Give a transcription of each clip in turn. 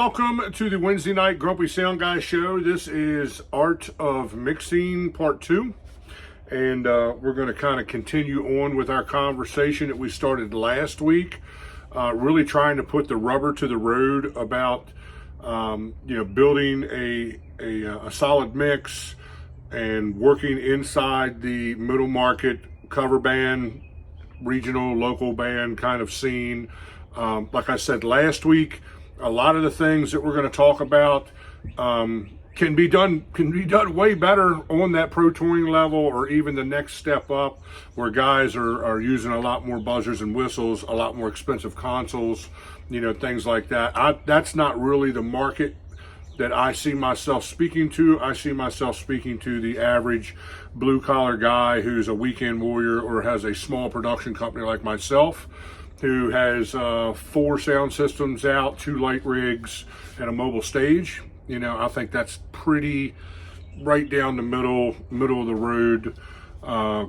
welcome to the Wednesday night Grumpy Sound Guy show. This is Art of Mixing Part 2. And we're going to kind of continue on with our conversation that we started last week. Really trying to put the rubber to the road about, building a solid mix and working inside the middle market cover band, regional, local band kind of scene. Like I said last week, a lot of the things that we're going to talk about can be done way better on that pro touring level, or even the next step up, where guys are using a lot more buzzers and whistles, a lot more expensive consoles, things like that. That's not really the market that I see myself speaking to. I see myself speaking to the average blue collar guy who's a weekend warrior or has a small production company like myself, who has 4 sound systems out, 2 light rigs, and a mobile stage. I think that's pretty right down the middle of the road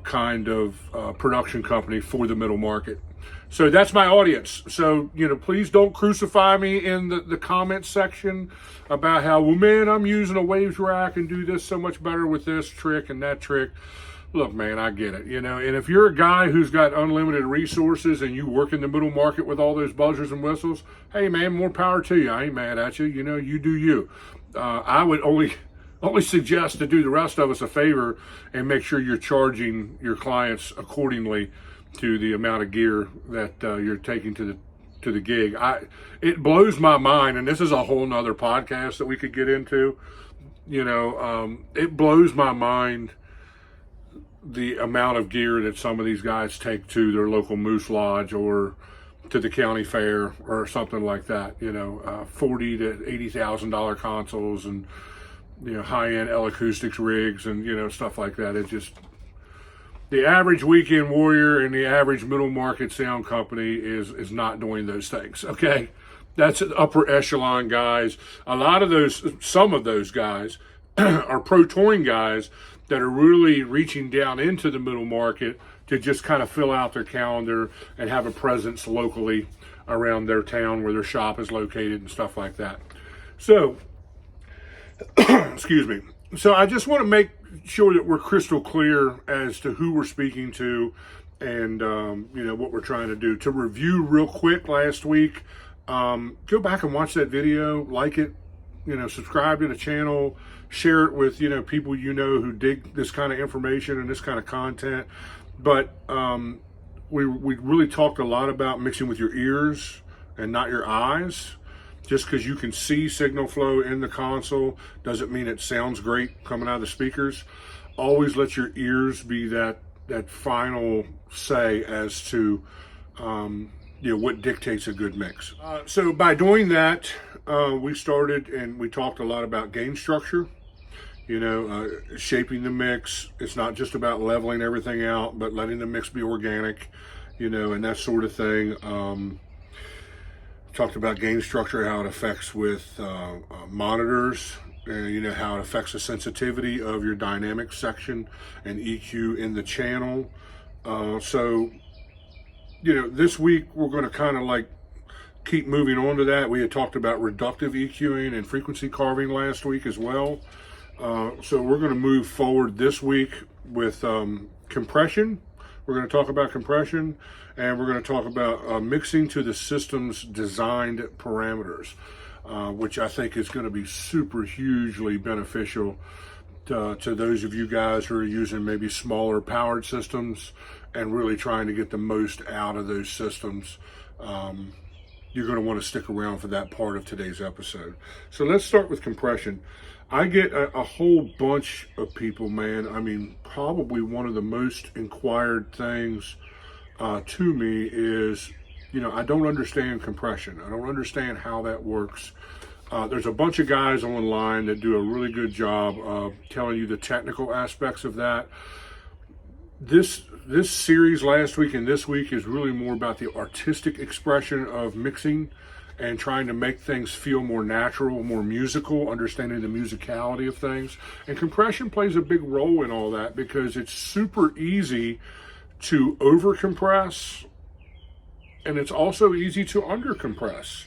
kind of production company for the middle market. So that's my audience. So, please don't crucify me in the comment section about how, well, man, I'm using a waves rack and do this so much better with this trick and that trick. Look, man, I get it, and if you're a guy who's got unlimited resources and you work in the middle market with all those buzzers and whistles, hey, man, more power to you. I ain't mad at you. You do you. I would only suggest to do the rest of us a favor and make sure you're charging your clients accordingly to the amount of gear that you're taking to the gig. It blows my mind, and this is a whole nother podcast that we could get into. It blows my mind the amount of gear that some of these guys take to their local moose lodge or to the county fair or something like that. $40,000 to $80,000 consoles and high-end L acoustics rigs and stuff like that. It just, the average weekend warrior and the average middle market sound company is not doing those things. Okay, that's upper echelon guys. Some of those guys are pro touring guys that are really reaching down into the middle market to just kind of fill out their calendar and have a presence locally around their town where their shop is located and stuff like that. So, excuse me. So I just want to make sure that we're crystal clear as to who we're speaking to and, what we're trying to do. To review real quick last week, go back and watch that video, like it, subscribe to the channel, share it with, people who dig this kind of information and this kind of content. But we really talked a lot about mixing with your ears and not your eyes. Just because you can see signal flow in the console doesn't mean it sounds great coming out of the speakers. Always let your ears be that final say as to what dictates a good mix. So by doing that, we started and we talked a lot about gain structure, shaping the mix. It's not just about leveling everything out, but letting the mix be organic, and that sort of thing. Talked about gain structure, how it affects with monitors, how it affects the sensitivity of your dynamic section and EQ in the channel. So this week we're going to kind of keep moving on to that. We had talked about reductive EQing and frequency carving last week as well. So we're going to move forward this week with compression. We're going to talk about compression, and we're going to talk about mixing to the system's designed parameters, which I think is going to be super hugely beneficial to those of you guys who are using maybe smaller powered systems and really trying to get the most out of those systems. You're going to want to stick around for that part of today's episode. So let's start with compression. I get a whole bunch of people, man. I mean, probably one of the most inquired things to me is, I don't understand compression. I don't understand how that works. There's a bunch of guys online that do a really good job of telling you the technical aspects of that. This series last week and this week is really more about the artistic expression of mixing and trying to make things feel more natural, more musical, understanding the musicality of things. And compression plays a big role in all that because it's super easy to over compress and it's also easy to under compress.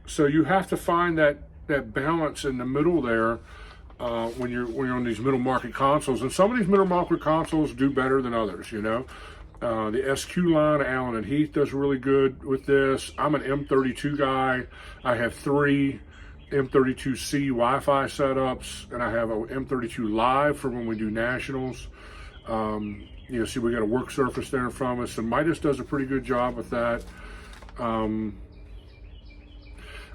So you have to find that balance in the middle there when you're on these middle market consoles. And some of these middle market consoles do better than others. The SQ line, Allen and Heath does really good with this. I'm an M32 guy. I have 3 M32C Wi-Fi setups, and I have a M32 Live for when we do nationals. See, we got a work surface there from us, and Midas does a pretty good job with that.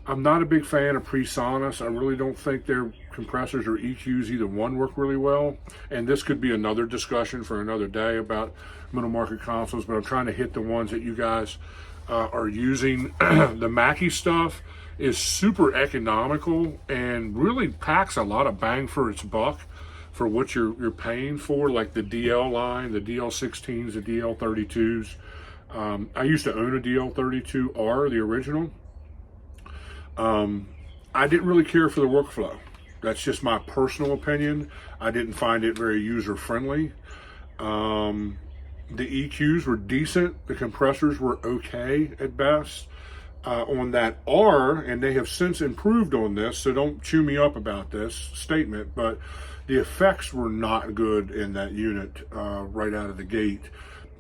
I'm not a big fan of PreSonus. I really don't think their compressors or EQs, either one, work really well. And this could be another discussion for another day about middle market consoles, but I'm trying to hit the ones that you guys are using. The Mackie stuff is super economical and really packs a lot of bang for its buck for what you're paying for, like the DL line, the DL16s, the DL32s. I used to own a DL32R, the original. I didn't really care for the workflow. That's just my personal opinion. I didn't find it very user-friendly. The EQs were decent. The compressors were okay at best. On that R, and they have since improved on this, so don't chew me up about this statement, but the effects were not good in that unit right out of the gate.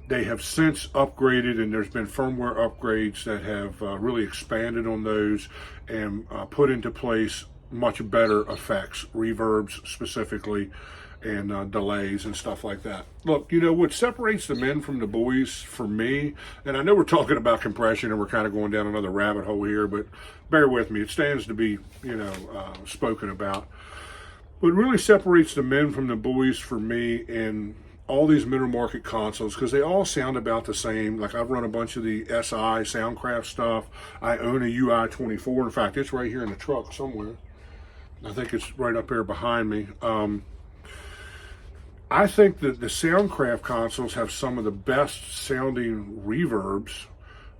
They have since upgraded, and there's been firmware upgrades that have really expanded on those and put into place much better effects, reverbs specifically, and delays and stuff like that. Look, what separates the men from the boys for me, and I know we're talking about compression and we're kind of going down another rabbit hole here, but bear with me, it stands to be, spoken about. What really separates the men from the boys for me in all these middle market consoles, because they all sound about the same. Like, I've run a bunch of the SI Soundcraft stuff. I own a UI-24. In fact, it's right here in the truck somewhere. I think it's right up there behind me. I think that the Soundcraft consoles have some of the best sounding reverbs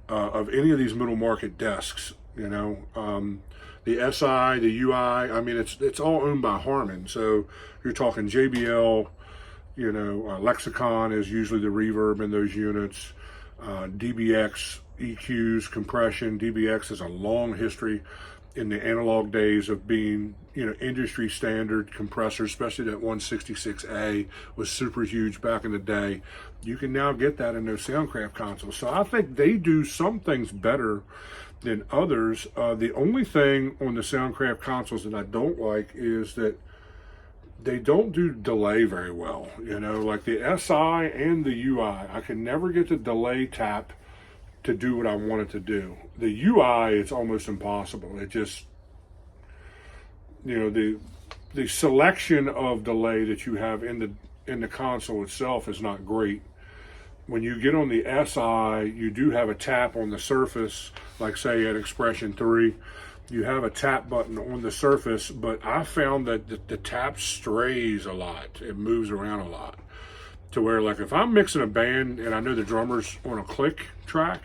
of any of these middle market desks. The SI, the UI, I mean, it's all owned by Harman. So you're talking JBL, Lexicon is usually the reverb in those units. DBX, EQs, compression. DBX has a long history in the analog days of being, industry standard compressors, especially that 166A was super huge back in the day. You can now get that in those Soundcraft consoles. So I think they do some things better than others. The only thing on the Soundcraft consoles that I don't like is that they don't do delay very well. Like the SI and the UI, I can never get the delay tap to do what I want it to do. The UI, it's almost impossible. It just, the selection of delay that you have in the console itself is not great. When you get on the SI, you do have a tap on the surface, like say at Expression 3. You have a tap button on the surface, but I found that the tap strays a lot. It moves around a lot. To where, like, if I'm mixing a band and I know the drummer's on a click track,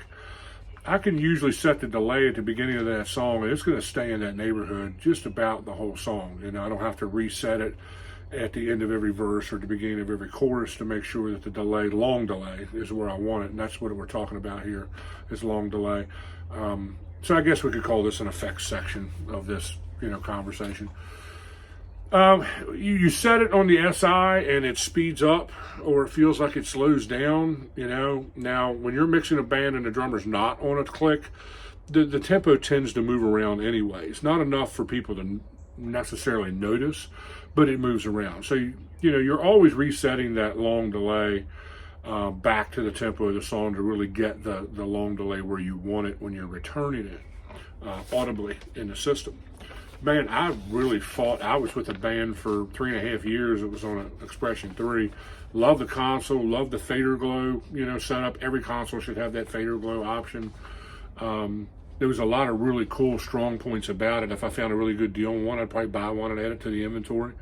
I can usually set the delay at the beginning of that song, and it's going to stay in that neighborhood just about the whole song. I don't have to reset it at the end of every verse or the beginning of every chorus to make sure that the delay, long delay, is where I want it. And that's what we're talking about here, is long delay. So I guess we could call this an effects section of this, conversation. You set it on the SI and it speeds up, or it feels like it slows down, Now, when you're mixing a band and the drummer's not on a click, the tempo tends to move around anyways. Not enough for people to necessarily notice, but it moves around. So, you're always resetting that long delay back to the tempo of the song to really get the long delay where you want it when you're returning it audibly in the system. Man, I really fought. I was with a band for 3.5 years. It was on an Expression 3. Love the console, love the fader glow, setup. Every console should have that fader glow option. There was a lot of really cool, strong points about it. If I found a really good deal on one, I'd probably buy one and add it to the inventory.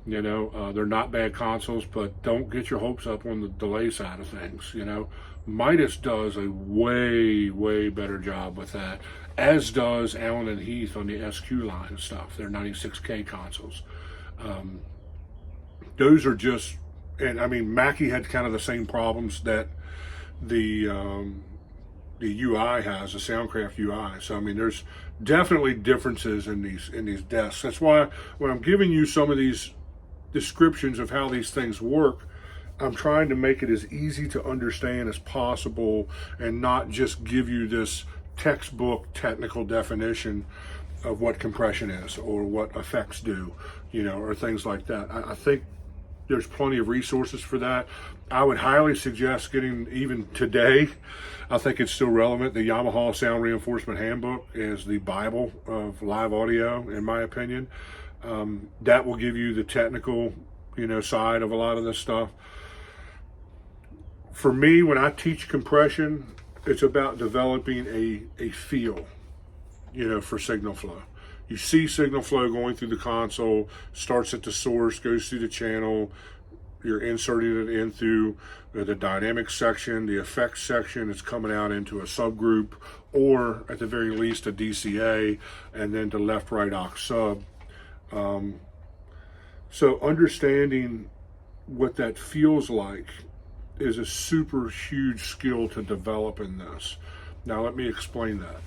They're not bad consoles, but don't get your hopes up on the delay side of things. Midas does a way, way better job with that, as does Allen and Heath on the SQ line and stuff. They're 96K consoles. Those are just, and I mean, Mackie had kind of the same problems that the the UI has, the Soundcraft UI. So I mean, there's definitely differences in these desks. That's why when I'm giving you some of these descriptions of how these things work, I'm trying to make it as easy to understand as possible and not just give you this textbook technical definition of what compression is or what effects do, or things like that. I think there's plenty of resources for that. I would highly suggest getting, even today, I think it's still relevant, the Yamaha Sound Reinforcement Handbook is the Bible of live audio, in my opinion. That will give you the technical, side of a lot of this stuff. For me, when I teach compression, it's about developing a feel, for signal flow. You see signal flow going through the console, starts at the source, goes through the channel, you're inserting it in through the dynamic section, the effects section, it's coming out into a subgroup, or at the very least a DCA, and then to left-right aux sub. So understanding what that feels like is a super huge skill to develop in this. Now let me explain that.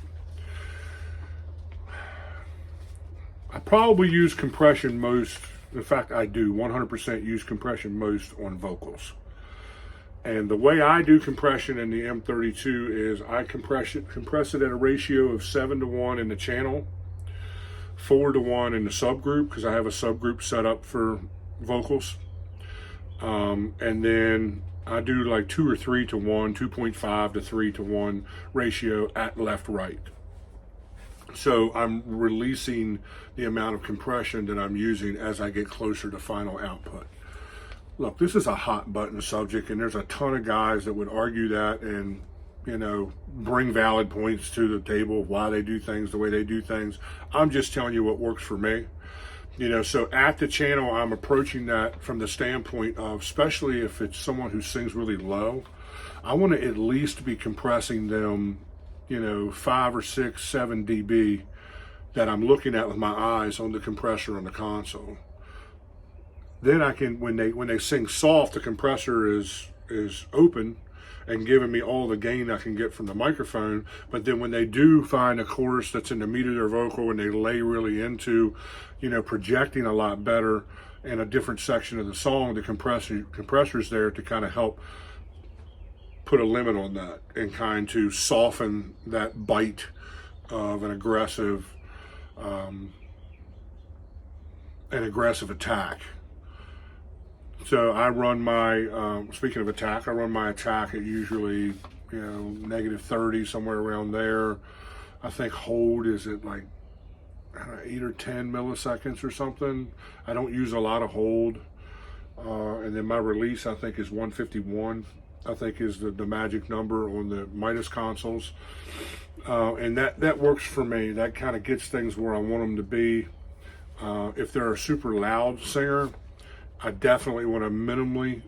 I probably use compression most, in fact I do 100% use compression most on vocals. And the way I do compression in the M32 is I compress it at a ratio of 7:1 in the channel, 4:1 in the subgroup, because I have a subgroup set up for vocals. And then I do like 2 or 3:1, 2.5 to 3:1 ratio at left-right. So I'm releasing the amount of compression that I'm using as I get closer to final output. Look, this is a hot button subject, and there's a ton of guys that would argue that and, bring valid points to the table of why they do things the way they do things. I'm just telling you what works for me. So at the channel, I'm approaching that from the standpoint of, especially if it's someone who sings really low, I want to at least be compressing them 5 or 6, 7 dB that I'm looking at with my eyes on the compressor on the console. Then I can, when they sing soft, the compressor is open and giving me all the gain I can get from the microphone. But then when they do find a chorus that's in the meat of their vocal and they lay really into, projecting a lot better in a different section of the song, the compressor's there to kind of help put a limit on that and kind to soften that bite of an aggressive attack. So I run my, speaking of attack, I run my attack at usually, -30, somewhere around there. I think hold is at like, 8 or 10 milliseconds or something. I don't use a lot of hold. And then my release, I think, is 151. I think is the magic number on the Midas consoles. And that works for me. That kind of gets things where I want them to be. If they're a super loud singer, I definitely want to minimally,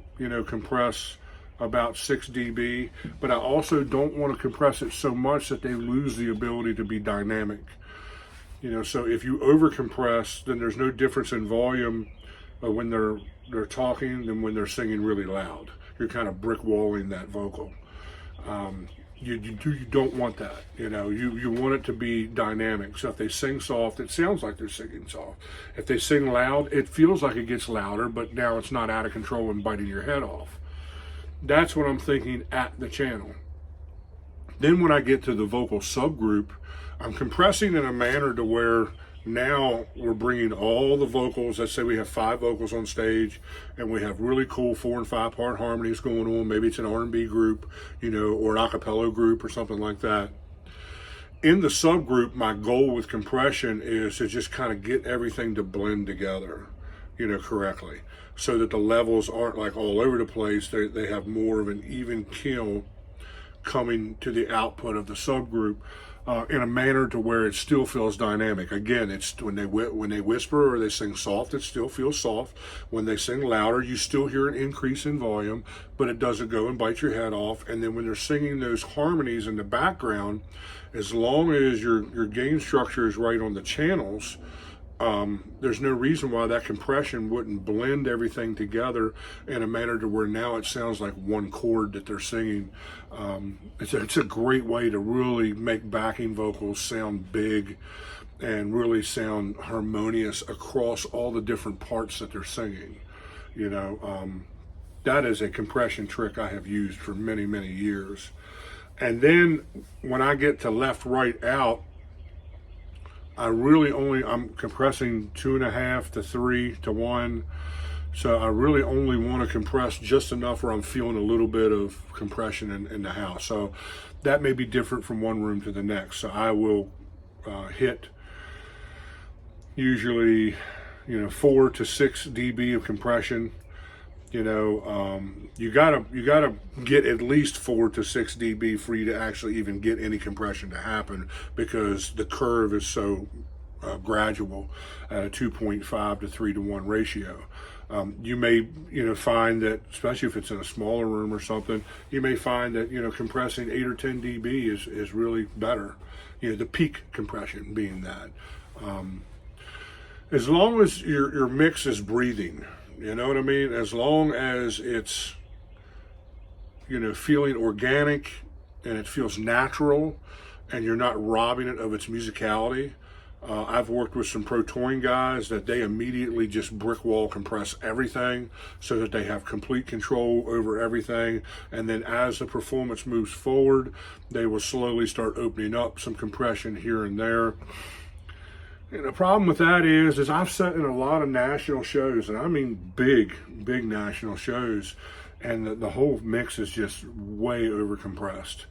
compress about 6 dB, but I also don't want to compress it so much that they lose the ability to be dynamic. So if you over compress, then there's no difference in volume when they're talking than when they're singing really loud. You're kind of brick walling that vocal. You don't want that. You want it to be dynamic. So if they sing soft, it sounds like they're singing soft. If they sing loud, it feels like it gets louder, but now it's not out of control and biting your head off. That's what I'm thinking at the channel. Then when I get to the vocal subgroup, I'm compressing in a manner to where now we're bringing all the vocals. Let's say we have 5 vocals on stage and we have really cool 4 and 5 part harmonies going on. Maybe it's an R&B group, or an a cappella group or something like that. In the subgroup, my goal with compression is to just kind of get everything to blend together, correctly, so that the levels aren't like all over the place. They have more of an even keel coming to the output of the subgroup. In a manner to where it still feels dynamic. Again, it's when they whisper or they sing soft, it still feels soft. When they sing louder, you still hear an increase in volume, but it doesn't go and bite your head off. And then when they're singing those harmonies in the background, as long as your gain structure is right on the channels, there's no reason why that compression wouldn't blend everything together in a manner to where now it sounds like one chord that they're singing. It's a great way to really make backing vocals sound big and really sound harmonious across all the different parts that they're singing. That is a compression trick I have used for many, many years. And then when I get to left, right, out, I'm compressing 2.5 to 3 to 1. So I really only want to compress just enough where I'm feeling a little bit of compression in the house. So that may be different from one room to the next. So I will hit usually 4 to 6 dB of compression. You gotta get at least 4 to 6 dB for you to actually even get any compression to happen, because the curve is so gradual at a 2.5 to 3 to 1 ratio. You may find that, especially if it's in a smaller room or something, you may find that compressing 8 or 10 dB is really better. The peak compression being that. As long as your mix is breathing. You know what I mean? As long as it's, feeling organic and it feels natural and you're not robbing it of its musicality. I've worked with some pro touring guys that they immediately just brick wall compress everything so that they have complete control over everything. And then as the performance moves forward, they will slowly start opening up some compression here and there. And the problem with that is I've sat in a lot of national shows, and I mean big national shows, and the whole mix is just way over compressed.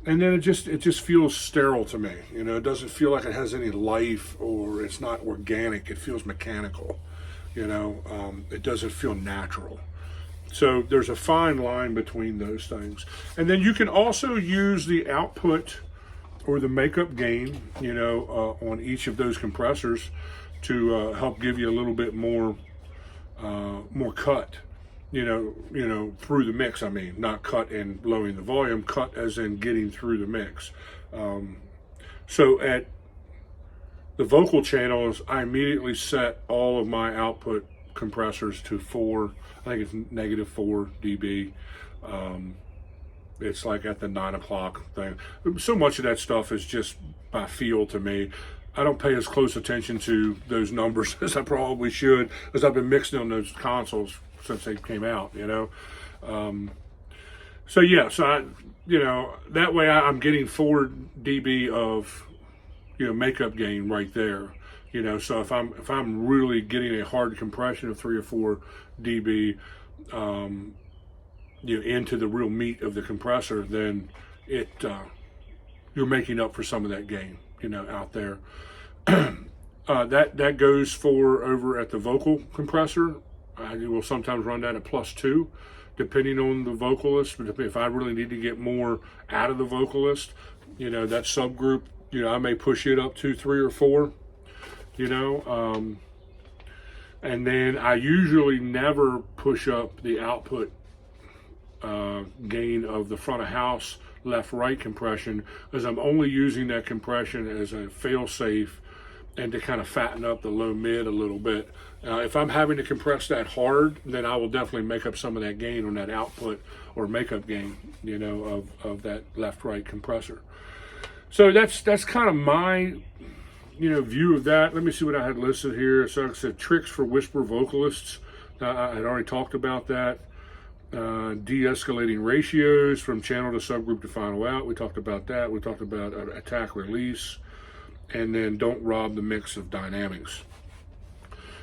And then it just feels sterile to me. It doesn't feel like it has any life, or it's not organic. It feels mechanical. It doesn't feel natural. So there's a fine line between those things. And then you can also use the output or the makeup gain, on each of those compressors to help give you a little bit more cut, through the mix. I mean, not cut in lowering the volume, cut as in getting through the mix. So at the vocal channels, I immediately set all of my output compressors to 4, I think it's -4 dB. It's like at the 9 o'clock thing. So much of that stuff is just by feel to me. I don't pay as close attention to those numbers as I probably should, as I've been mixing on those consoles since they came out, So I, that way I'm getting 4 dB of, makeup gain right there. So if I'm really getting a hard compression of 3 or 4 dB, into the real meat of the compressor, then you're making up for some of that gain, out there. That goes for over at the vocal compressor. I will sometimes run that at +2, depending on the vocalist. But if I really need to get more out of the vocalist, that subgroup, I may push it up to 3 or 4, and then I usually never push up the output gain of the front of house left-right compression, as I'm only using that compression as a fail-safe and to kind of fatten up the low-mid a little bit. If I'm having to compress that hard, then I will definitely make up some of that gain on that output or makeup gain, of that left-right compressor. So that's kind of my view of that. Let me see what I had listed here. So like I said, tricks for whisper vocalists. I had already talked about that. De-escalating ratios from channel to subgroup to final out. We talked about that. We talked about attack release, and then don't rob the mix of dynamics.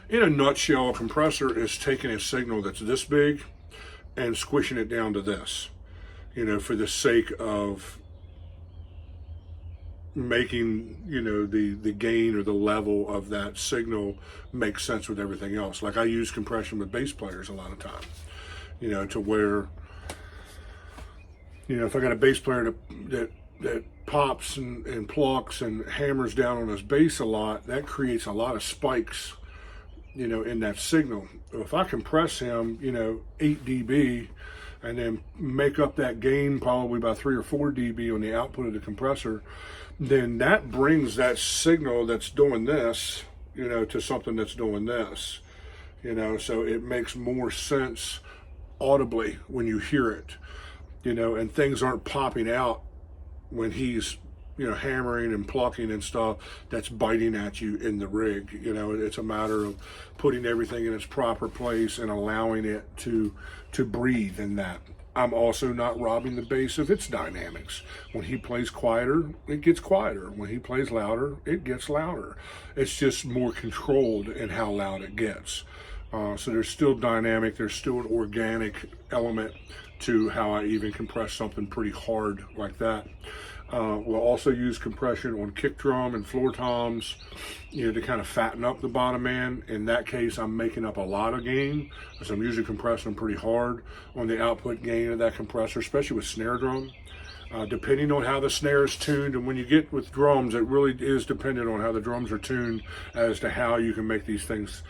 In a nutshell, a compressor is taking a signal that's this big and squishing it down to this, for the sake of making, the gain or the level of that signal make sense with everything else. Like I use compression with bass players a lot of times. To where, if I got a bass player that pops and plucks and hammers down on his bass a lot, that creates a lot of spikes, in that signal. If I compress him, 8 dB, and then make up that gain probably by 3 or 4 dB on the output of the compressor, then that brings that signal that's doing this to something that's doing this, so it makes more sense audibly when you hear it, and things aren't popping out when he's, hammering and plucking and stuff that's biting at you in the rig. It's a matter of putting everything in its proper place and allowing it to breathe in that. I'm also not robbing the bass of its dynamics. When he plays quieter, it gets quieter. When he plays louder, it gets louder. It's just more controlled in how loud it gets. So there's still dynamic, there's still an organic element to how I even compress something pretty hard like that. We'll also use compression on kick drum and floor toms, to kind of fatten up the bottom end. In that case, I'm making up a lot of gain, because I'm usually compressing pretty hard on the output gain of that compressor, especially with snare drum. Depending on how the snare is tuned, and when you get with drums, it really is dependent on how the drums are tuned as to how you can make these things,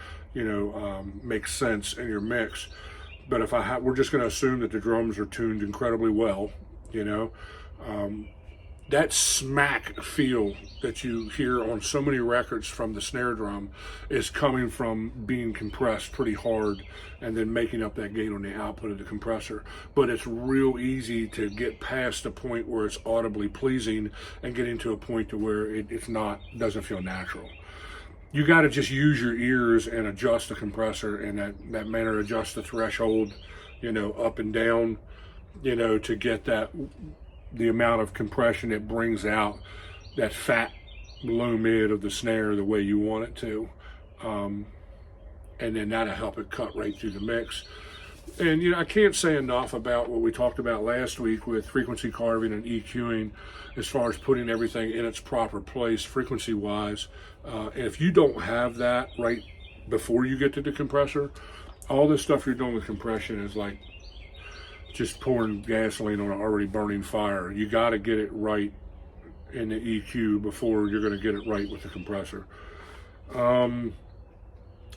make sense in your mix. But if we're just going to assume that the drums are tuned incredibly well, that smack feel that you hear on so many records from the snare drum is coming from being compressed pretty hard and then making up that gain on the output of the compressor. But it's real easy to get past the point where it's audibly pleasing and getting to a point to where doesn't feel natural. You got to just use your ears and adjust the compressor in that manner, adjust the threshold, up and down, to get the amount of compression it brings out that fat low mid of the snare the way you want it to. And then that'll help it cut right through the mix. And I can't say enough about what we talked about last week with frequency carving and EQing, as far as putting everything in its proper place frequency wise. And if you don't have that right before you get to the compressor, all this stuff you're doing with compression is like just pouring gasoline on an already burning fire. You got to get it right in the EQ before you're going to get it right with the compressor.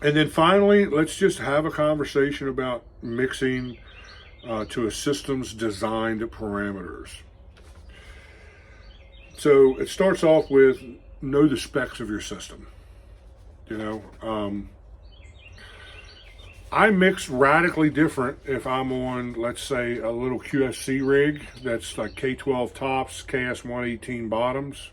And then finally, let's just have a conversation about mixing to a system's designed parameters. So it starts off with know the specs of your system. I mix radically different if I'm on, let's say, a little QSC rig that's like K12 tops, KS118 bottoms,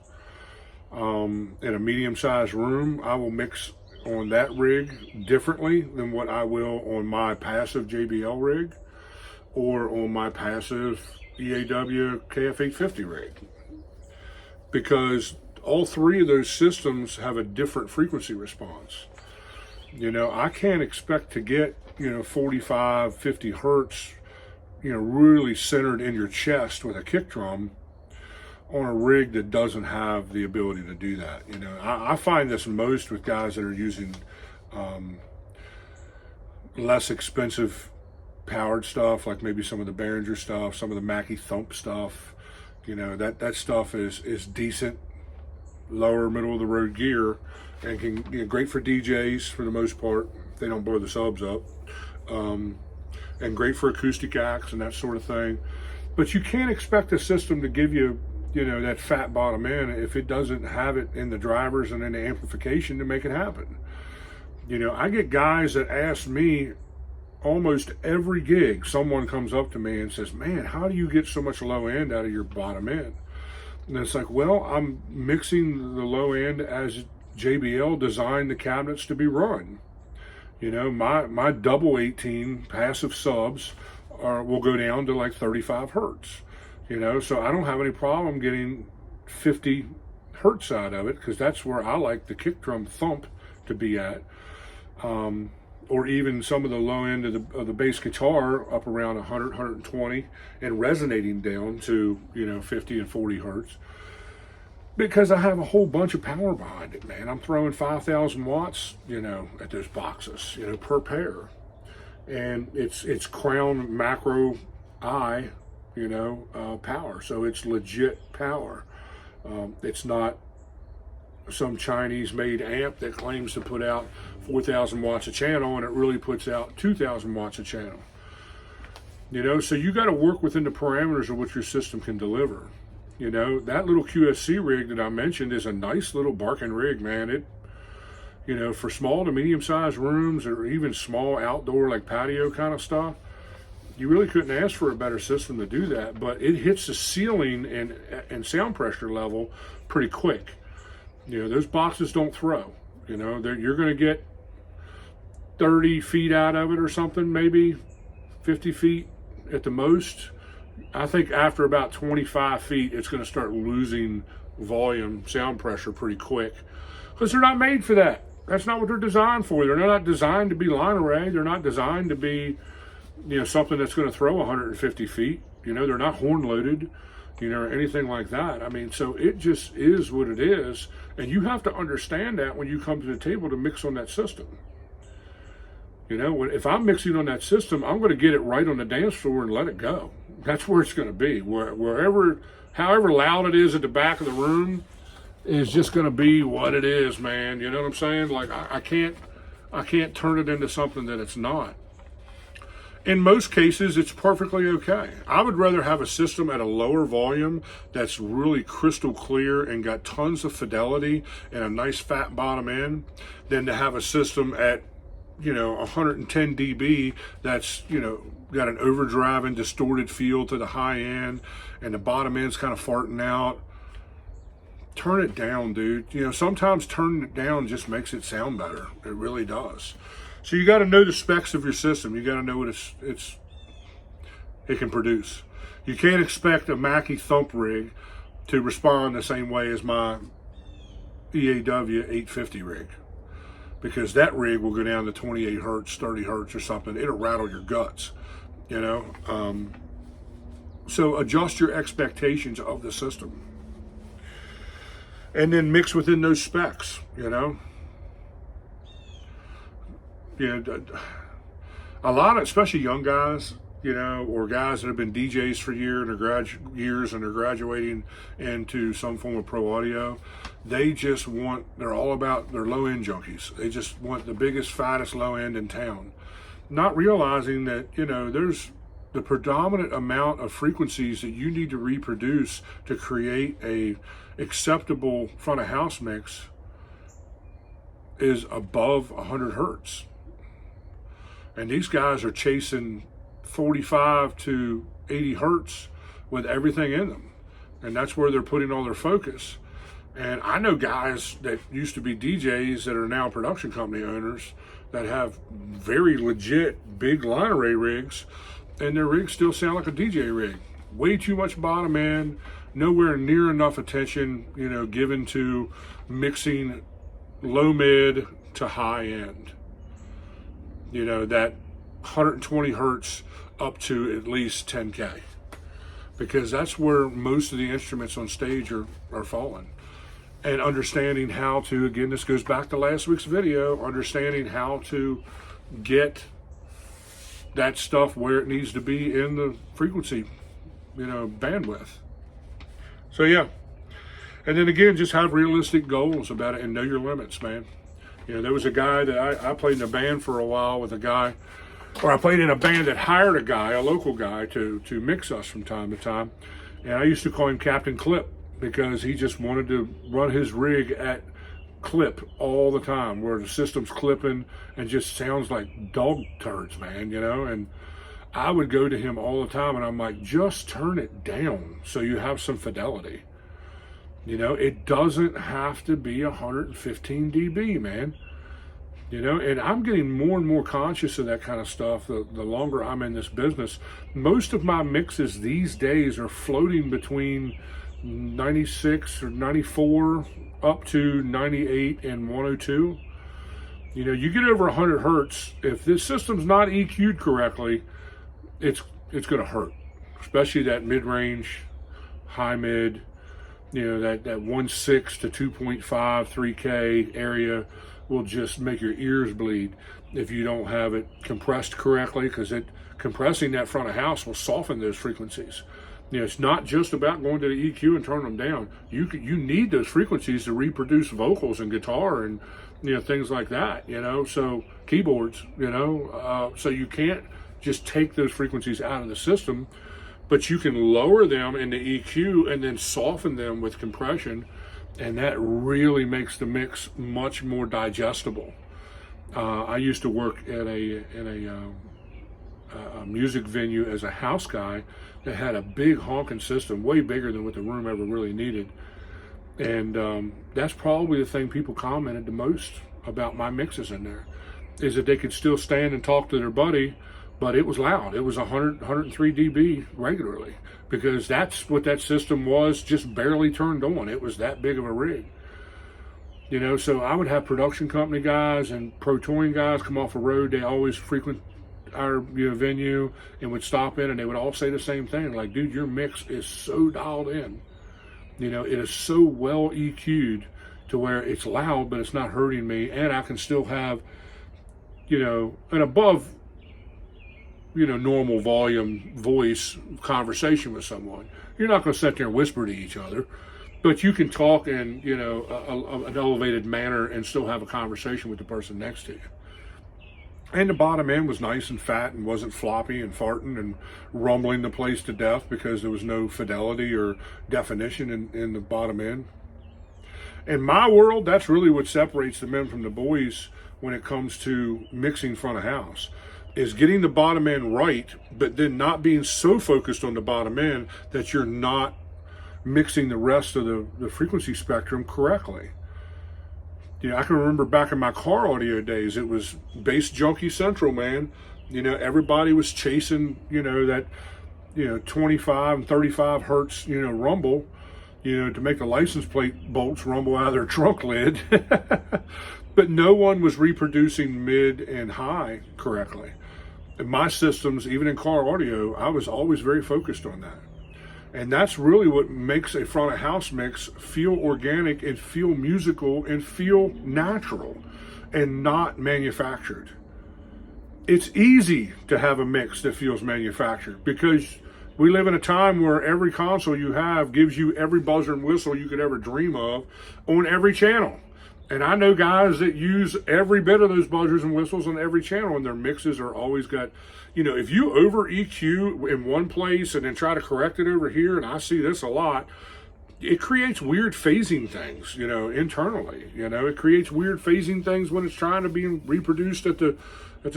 in a medium-sized room. I will mix on that rig differently than what I will on my passive JBL rig or on my passive EAW KF850 rig, because all three of those systems have a different frequency response. I can't expect to get 45, 50 hertz, really centered in your chest with a kick drum on a rig that doesn't have the ability to do that. I find this most with guys that are using less expensive powered stuff, like maybe some of the Behringer stuff, some of the Mackie Thump stuff. That stuff is decent, lower middle of the road gear, and can great for DJs for the most part. They don't blow the subs up, and great for acoustic acts and that sort of thing. But you can't expect a system to give you, that fat bottom end if it doesn't have it in the drivers and in the amplification to make it happen. I get guys that ask me almost every gig. Someone comes up to me and says, "Man, how do you get so much low end out of your bottom end?" And it's like, well, I'm mixing the low end as JBL designed the cabinets to be run. My double 18 passive subs will go down to like 35 hertz. So I don't have any problem getting 50 hertz out of it, because that's where I like the kick drum thump to be at. Or even some of the low end of the bass guitar up around 100, 120 and resonating down to 50 and 40 hertz, because I have a whole bunch of power behind it, man. I'm throwing 5,000 watts at those boxes per pair, and it's crown macro I power, so it's legit power. It's not some Chinese made amp that claims to put out 4,000 watts a channel and it really puts out 2,000 watts a channel. So you got to work within the parameters of what your system can deliver. That little QSC rig that I mentioned is a nice little barking rig, man. You know, for small to medium-sized rooms or even small outdoor like patio kind of stuff, you really couldn't ask for a better system to do that. But it hits the ceiling and sound pressure level pretty quick. You know, those boxes don't throw. You know, you're going to get 30 feet out of it or something, maybe 50 feet at the most. I think after about 25 feet, it's going to start losing volume, sound pressure pretty quick, because they're not made for that. That's not what they're designed for. They're not designed to be line array. They're not designed to be, you know, something that's going to throw 150 feet. You know, they're not horn loaded, you know, or anything like that. I mean, so it just is what it is. And you have to understand that when you come to the table to mix on that system. You know, if I'm mixing on that system, I'm going to get it right on the dance floor and let it go. That's where it's going to be. Wherever, however loud it is at the back of the room, is just going to be what it is, man. You know what I'm saying? Like, I can't turn it into something that it's not. In most cases, it's perfectly okay. I would rather have a system at a lower volume that's really crystal clear and got tons of fidelity and a nice fat bottom end than to have a system at, you know, 110 dB that's, you know, got an overdrive and distorted feel to the high end and the bottom end's kind of farting out. Turn it down, dude. You know, sometimes turning it down just makes it sound better. It really does. So you got to know the specs of your system. You got to know what it can produce. You can't expect a Mackie thump rig to respond the same way as my EAW 850 rig, because that rig will go down to 28 hertz, 30 hertz or something. It'll rattle your guts, you know. So adjust your expectations of the system. And then mix within those specs, you know. You know, a lot of, especially young guys, you know, or guys that have been DJs for years and they're graduating into some form of pro audio, they're all about their low end junkies. They just want the biggest, fattest low end in town. Not realizing that, you know, there's the predominant amount of frequencies that you need to reproduce to create a acceptable front of house mix is above 100 hertz. And these guys are chasing 45 to 80 hertz with everything in them. And that's where they're putting all their focus. And I know guys that used to be DJs that are now production company owners that have very legit big line array rigs, and their rigs still sound like a DJ rig. Way too much bottom end, nowhere near enough attention, you know, given to mixing low mid to high end. You know, that 120 hertz up to at least 10K, because that's where most of the instruments on stage are falling. And understanding how to, again, this goes back to last week's video, understanding how to get that stuff where it needs to be in the frequency, you know, bandwidth. So yeah. And then again, just have realistic goals about it and know your limits, man. You know, there was a guy that I played in a band for a while with a guy, or I played in a band that hired a guy, a local guy, to mix us from time to time. And I used to call him Captain Clip, because he just wanted to run his rig at clip all the time, where the system's clipping and just sounds like dog turds, man, you know. And I would go to him all the time and I'm like, just turn it down so you have some fidelity. You know, it doesn't have to be 115 dB, man. You know, and I'm getting more and more conscious of that kind of stuff the longer I'm in this business. Most of my mixes these days are floating between 96 or 94 up to 98 and 102. You know, you get over 100 hertz, if this system's not EQ'd correctly, it's going to hurt, especially that mid-range, high mid, you know, that 1.6 to 2.5, 3K area will just make your ears bleed if you don't have it compressed correctly, because compressing that front of house will soften those frequencies. You know, it's not just about going to the EQ and turning them down. You need those frequencies to reproduce vocals and guitar and, you know, things like that, you know, so keyboards, you know, so you can't just take those frequencies out of the system, but you can lower them in the EQ and then soften them with compression And that really makes the mix much more digestible. I used to work at a music venue as a house guy that had a big honking system, way bigger than what the room ever really needed. And that's probably the thing people commented the most about my mixes in there, is that they could still stand and talk to their buddy, but it was loud. It was 100, 103 dB regularly, because that's what that system was, just barely turned on. It was that big of a rig. You know, so I would have production company guys and pro touring guys come off the road. They always frequent our venue and would stop in, and they would all say the same thing, like, dude, your mix is so dialed in. You know, it is so well EQ'd to where it's loud, but it's not hurting me, and I can still have, you know, an above, you know, normal volume voice conversation with someone. You're not going to sit there and whisper to each other, but you can talk in, you know, an elevated manner and still have a conversation with the person next to you. And the bottom end was nice and fat and wasn't floppy and farting and rumbling the place to death because there was no fidelity or definition in the bottom end. In my world, that's really what separates the men from the boys when it comes to mixing front of house, is getting the bottom end right, but then not being so focused on the bottom end that you're not mixing the rest of the frequency spectrum correctly. You know, I can remember back in my car audio days, it was bass junkie central, man. You know, everybody was chasing, you know, that, you know, 25 and 35 hertz, you know, rumble, you know, to make the license plate bolts rumble out of their trunk lid. But no one was reproducing mid and high correctly. In my systems, even in car audio, I was always very focused on that. And that's really what makes a front of house mix feel organic and feel musical and feel natural and not manufactured. It's easy to have a mix that feels manufactured because we live in a time where every console you have gives you every buzzer and whistle you could ever dream of on every channel. And I know guys that use every bit of those buzzers and whistles on every channel, and their mixes are always got, you know, if you over EQ in one place and then try to correct it over here, and I see this a lot, it creates weird phasing things, you know, internally. You know, it creates weird phasing things when it's trying to be reproduced at the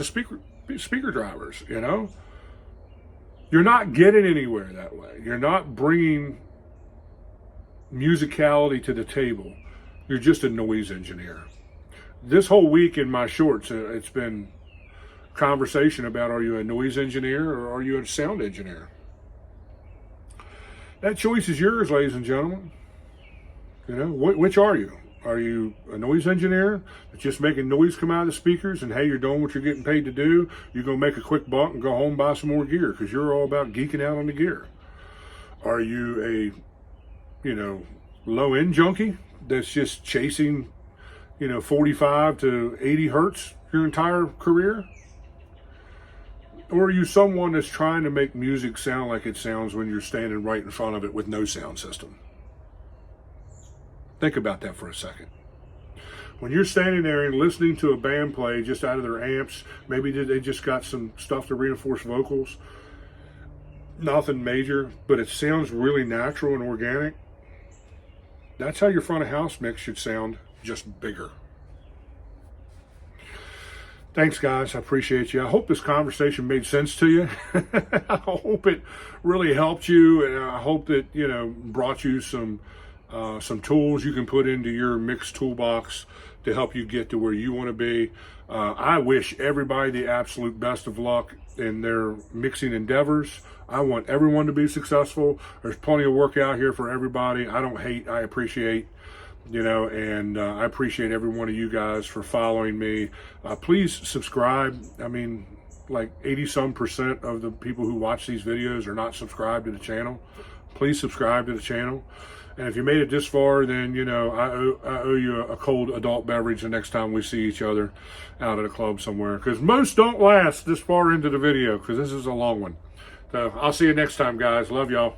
speaker drivers, you know. You're not getting anywhere that way. You're not bringing musicality to the table. You're just a noise engineer. This whole week in my shorts, it's been conversation about, are you a noise engineer or are you a sound engineer? That choice is yours, ladies and gentlemen. You know, which are you? Are you a noise engineer that's just making noise come out of the speakers and hey, you're doing what you're getting paid to do? You're going to make a quick buck and go home and buy some more gear because you're all about geeking out on the gear. Are you a, you know, low-end junkie that's just chasing, you know, 45 to 80 hertz your entire career? Or are you someone that's trying to make music sound like it sounds when you're standing right in front of it with no sound system? Think about that for a second. When you're standing there and listening to a band play just out of their amps, maybe they just got some stuff to reinforce vocals, nothing major, but it sounds really natural and organic. That's how your front of house mix should sound, just bigger. Thanks, guys. I appreciate you. I hope this conversation made sense to you. I hope it really helped you, and I hope that, you know, brought you some tools you can put into your mix toolbox to help you get to where you want to be. I wish everybody the absolute best of luck in their mixing endeavors. I want everyone to be successful. There's plenty of work out here for everybody. I don't hate, I appreciate, you know, and I appreciate every one of you guys for following me. Please subscribe. I mean, like 80% of the people who watch these videos are not subscribed to the channel. Please subscribe to the channel. And if you made it this far, then, you know, I owe you a cold adult beverage the next time we see each other out at a club somewhere. Because most don't last this far into the video, because this is a long one. So I'll see you next time, guys. Love y'all.